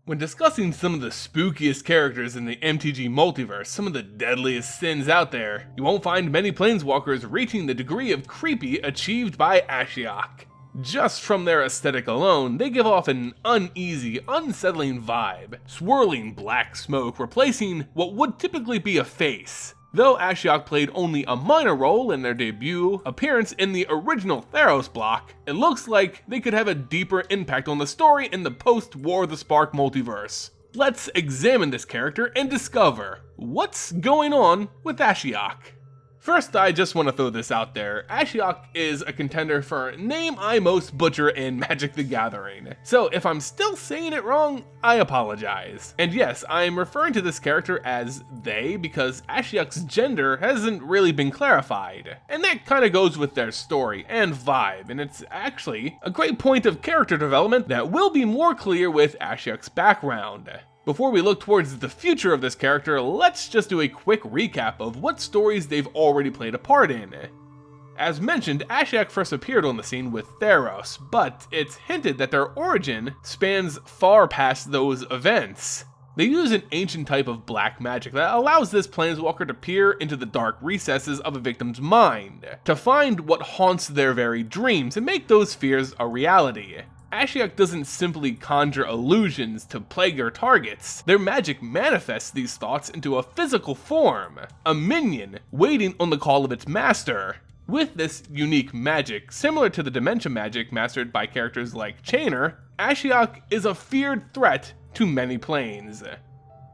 When discussing some of the spookiest characters in the MTG multiverse, some of the deadliest sins out there, you won't find many Planeswalkers reaching the degree of creepy achieved by Ashiok. Just from their aesthetic alone, they give off an uneasy, unsettling vibe, swirling black smoke replacing what would typically be a face. Though Ashiok played only a minor role in their debut appearance in the original Theros block, it looks like they could have a deeper impact on the story in the post-War of the Spark multiverse. Let's examine this character and discover what's going on with Ashiok. First, I just want to throw this out there. Ashiok is a contender for name I most butcher in Magic the Gathering. So if I'm still saying it wrong, I apologize. And yes, I'm referring to this character as they because Ashiok's gender hasn't really been clarified. And that kind of goes with their story and vibe, and it's actually a great point of character development that will be more clear with Ashiok's background. Before we look towards the future of this character, let's just do a quick recap of what stories they've already played a part in. As mentioned, Ashiok first appeared on the scene with Theros, but it's hinted that their origin spans far past those events. They use an ancient type of black magic that allows this planeswalker to peer into the dark recesses of a victim's mind, to find what haunts their very dreams and make those fears a reality. Ashiok doesn't simply conjure illusions to plague their targets. Their magic manifests these thoughts into a physical form, a minion waiting on the call of its master. With this unique magic, similar to the dementia magic mastered by characters like Chainer, Ashiok is a feared threat to many planes.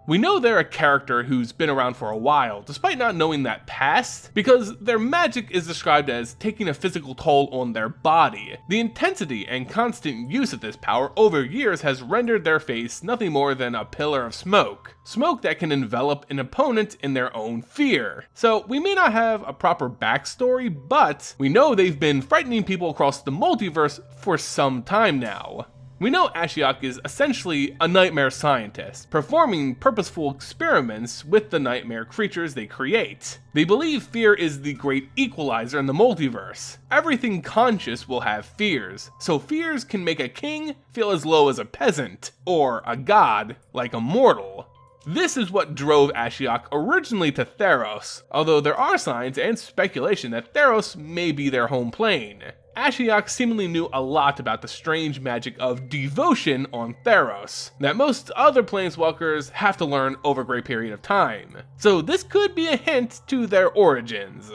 We know they're a character who's been around for a while, despite not knowing that past, because their magic is described as taking a physical toll on their body. The intensity and constant use of this power over years has rendered their face nothing more than a pillar of smoke. Smoke that can envelop an opponent in their own fear. So we may not have a proper backstory, but we know they've been frightening people across the multiverse for some time now. We know Ashiok is essentially a nightmare scientist, performing purposeful experiments with the nightmare creatures they create. They believe fear is the great equalizer in the multiverse. Everything conscious will have fears, so fears can make a king feel as low as a peasant, or a god like a mortal. This is what drove Ashiok originally to Theros, although there are signs and speculation that Theros may be their home plane. Ashiok seemingly knew a lot about the strange magic of devotion on Theros, that most other planeswalkers have to learn over a great period of time. So this could be a hint to their origins.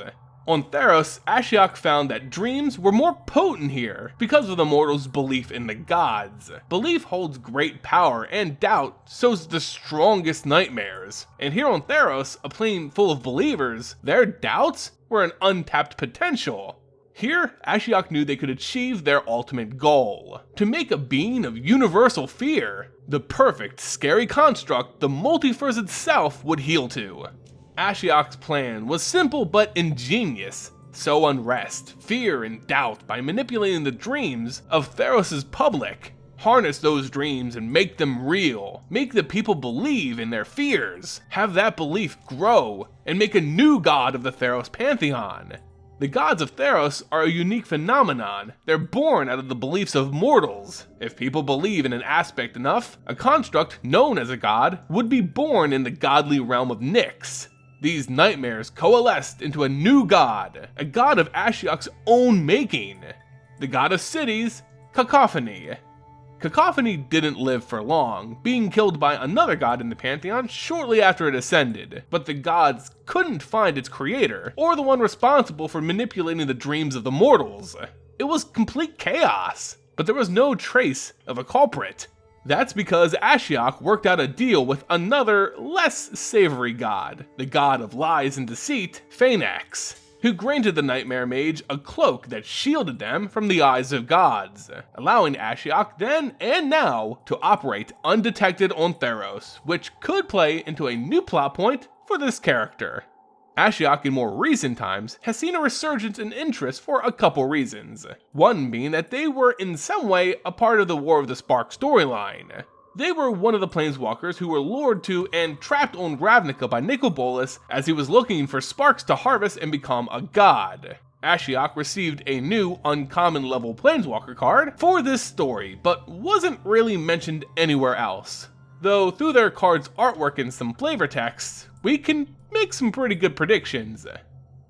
On Theros, Ashiok found that dreams were more potent here because of the mortals' belief in the gods. Belief holds great power, and doubt sows the strongest nightmares. And here on Theros, a plane full of believers, their doubts were an untapped potential. Here, Ashiok knew they could achieve their ultimate goal, to make a being of universal fear, the perfect scary construct the multiverse itself would heal to. Ashiok's plan was simple but ingenious. Sow unrest, fear, and doubt by manipulating the dreams of Theros' public. Harness those dreams and make them real. Make the people believe in their fears. Have that belief grow, and make a new god of the Theros pantheon. The gods of Theros are a unique phenomenon. They're born out of the beliefs of mortals. If people believe in an aspect enough, a construct known as a god would be born in the godly realm of Nyx. These nightmares coalesced into a new god, a god of Ashiok's own making, the god of cities, Cacophony. Cacophony didn't live for long, being killed by another god in the pantheon shortly after it ascended, but the gods couldn't find its creator, or the one responsible for manipulating the dreams of the mortals. It was complete chaos, but there was no trace of a culprit. That's because Ashiok worked out a deal with another, less savory god, the god of lies and deceit, Phaenax, who granted the Nightmare Mage a cloak that shielded them from the eyes of gods, allowing Ashiok then and now to operate undetected on Theros, which could play into a new plot point for this character. Ashiok in more recent times has seen a resurgence in interest for a couple reasons, one being that they were in some way a part of the War of the Spark storyline. They were one of the planeswalkers who were lured to and trapped on Ravnica by Nicol as he was looking for sparks to harvest and become a god. Ashiok received a new uncommon level planeswalker card for this story, but wasn't really mentioned anywhere else. Though through their card's artwork and some flavor text, we can make some pretty good predictions.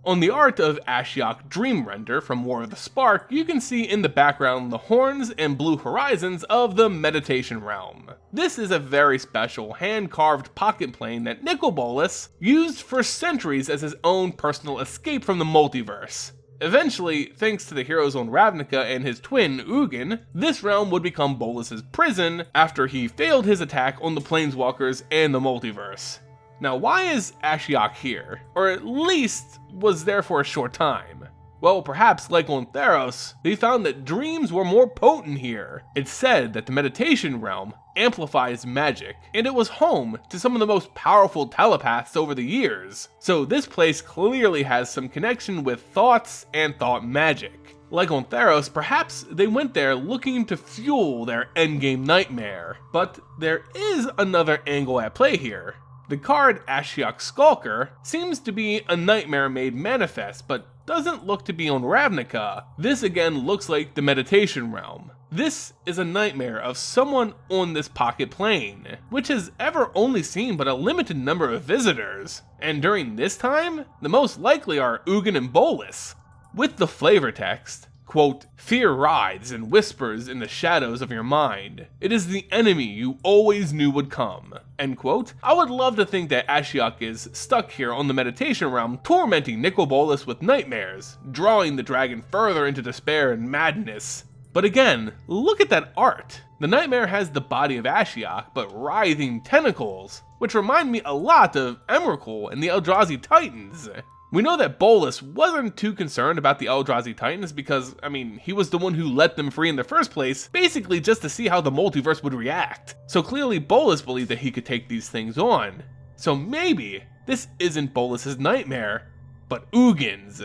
On the art of Ashiok Dream Render from War of the Spark, you can see in the background the horns and blue horizons of the Meditation Realm. This is a very special hand-carved pocket plane that Nicol Bolas used for centuries as his own personal escape from the multiverse. Eventually, thanks to the heroes on Ravnica and his twin, Ugin, this realm would become Bolas' prison after he failed his attack on the Planeswalkers and the multiverse. Now, why is Ashiok here? Or at least, was there for a short time? Well, perhaps like on Theros, they found that dreams were more potent here. It's said that the Meditation Realm amplifies magic, and it was home to some of the most powerful telepaths over the years. So this place clearly has some connection with thoughts and thought magic. Like on Theros, perhaps they went there looking to fuel their endgame nightmare. But there is another angle at play here. The card Ashiok Skulker seems to be a nightmare made manifest, but doesn't look to be on Ravnica. This again looks like the Meditation Realm. This is a nightmare of someone on this pocket plane, which has ever only seen but a limited number of visitors. And during this time, the most likely are Ugin and Bolas. With the flavor text, quote, "Fear rides and whispers in the shadows of your mind. It is the enemy you always knew would come," end quote. I would love to think that Ashiok is stuck here on the Meditation Realm, tormenting Nicol Bolas with nightmares, drawing the dragon further into despair and madness. But again, look at that art. The nightmare has the body of Ashiok, but writhing tentacles, which remind me a lot of Emrakul and the Eldrazi Titans. We know that Bolas wasn't too concerned about the Eldrazi Titans because, he was the one who let them free in the first place, basically just to see how the multiverse would react. So clearly Bolas believed that he could take these things on. So maybe this isn't Bolas' nightmare, but Ugin's.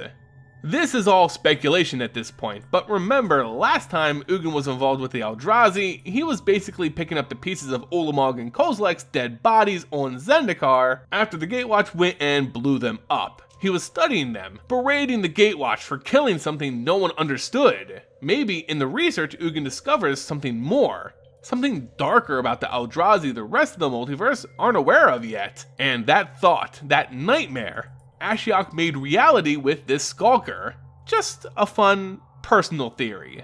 This is all speculation at this point, but remember, last time Ugin was involved with the Eldrazi, he was basically picking up the pieces of Ulamog and Kozilek's dead bodies on Zendikar after the Gatewatch went and blew them up. He was studying them, berating the Gatewatch for killing something no one understood. Maybe in the research Ugin discovers something more. Something darker about the Eldrazi the rest of the multiverse aren't aware of yet. And that thought, that nightmare, Ashiok made reality with this Skulker. Just a fun, personal theory.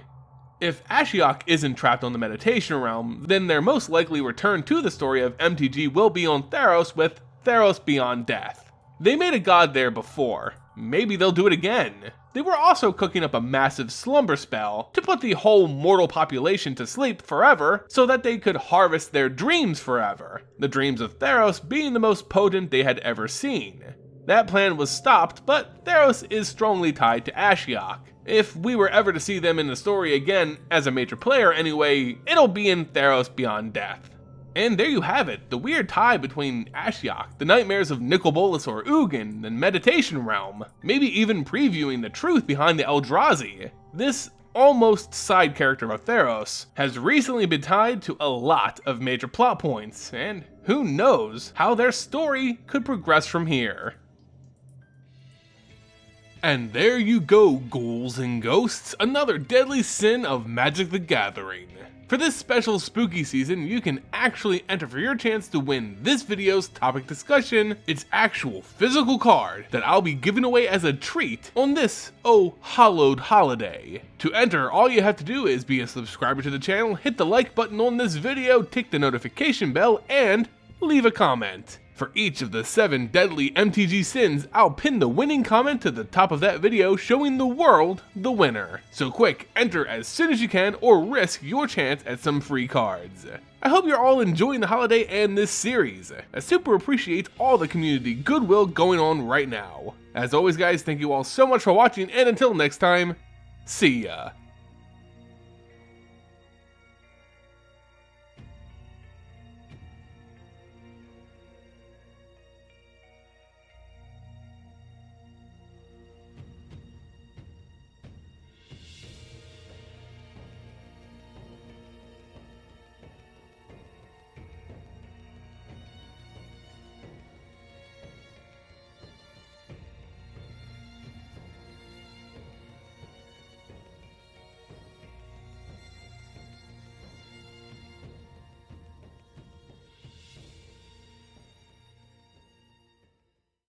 If Ashiok isn't trapped on the Meditation Realm, then their most likely return to the story of MTG will be on Theros with Theros Beyond Death. They made a god there before. Maybe they'll do it again. They were also cooking up a massive slumber spell to put the whole mortal population to sleep forever so that they could harvest their dreams forever. The dreams of Theros being the most potent they had ever seen. That plan was stopped, but Theros is strongly tied to Ashiok. If we were ever to see them in the story again, as a major player anyway, it'll be in Theros Beyond Death. And there you have it, the weird tie between Ashiok, the nightmares of Nicol Bolas or Ugin, and Meditation Realm, maybe even previewing the truth behind the Eldrazi. This almost side character of Theros has recently been tied to a lot of major plot points, and who knows how their story could progress from here. And there you go, ghouls and ghosts, another deadly sin of Magic the Gathering. For this special spooky season, you can actually enter for your chance to win this video's topic discussion, its actual physical card that I'll be giving away as a treat on this, hallowed holiday. To enter, all you have to do is be a subscriber to the channel, hit the like button on this video, tick the notification bell, and leave a comment. For each of the 7 deadly MTG sins, I'll pin the winning comment to the top of that video showing the world the winner. So quick, enter as soon as you can or risk your chance at some free cards. I hope you're all enjoying the holiday and this series. I super appreciate all the community goodwill going on right now. As always guys, thank you all so much for watching, and until next time, see ya.